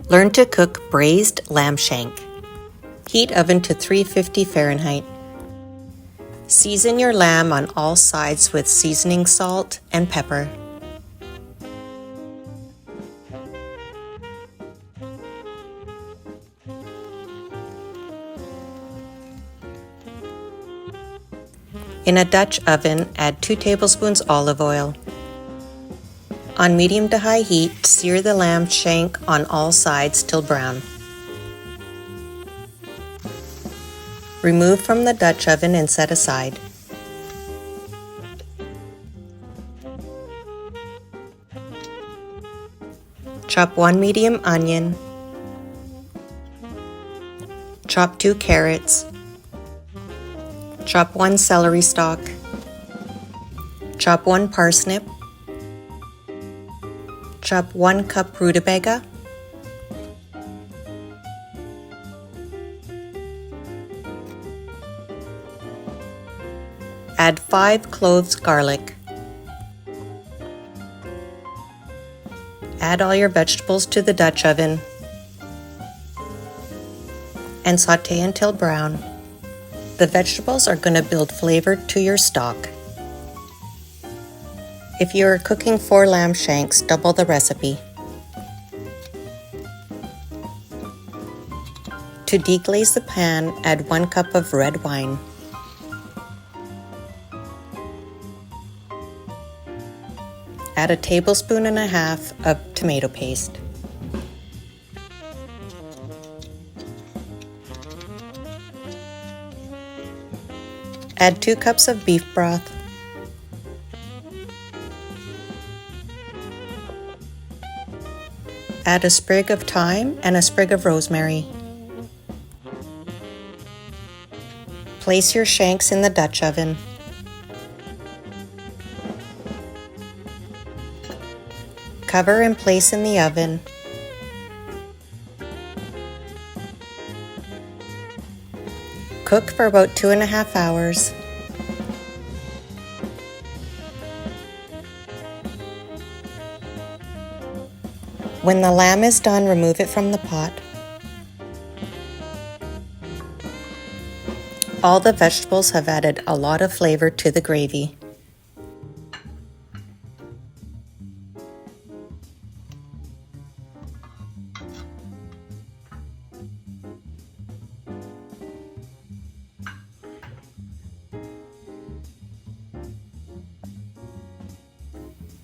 Learn to cook braised lamb shank. Heat oven to 350 Fahrenheit. Season your lamb on all sides with seasoning salt and pepper. In a Dutch oven, add 2 tablespoons olive oil. On medium to high heat, sear the lamb shank on all sides till brown. Remove from the Dutch oven and set aside. Chop 1 medium onion. Chop 2 carrots. Chop 1 celery stalk. Chop 1 parsnip. Chop 1 cup rutabaga. Add 5 cloves garlic. Add all your vegetables to the Dutch oven and saute until brown. The vegetables are going to build flavor to your stock. If you are cooking 4 lamb shanks, double the recipe. To deglaze the pan, add 1 cup of red wine. Add a tablespoon and a half of tomato paste. Add 2 cups of beef broth. Add a sprig of thyme and a sprig of rosemary. Place your shanks in the Dutch oven. Cover and place in the oven. Cook for about 2.5 hours. When the lamb is done, remove it from the pot. All the vegetables have added a lot of flavor to the gravy.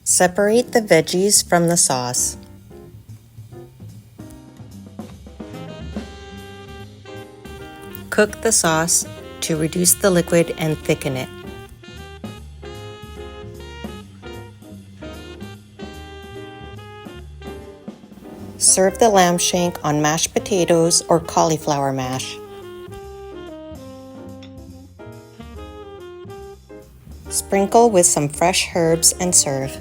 Separate the veggies from the sauce. Cook the sauce to reduce the liquid and thicken it. Serve the lamb shank on mashed potatoes or cauliflower mash. Sprinkle with some fresh herbs and serve.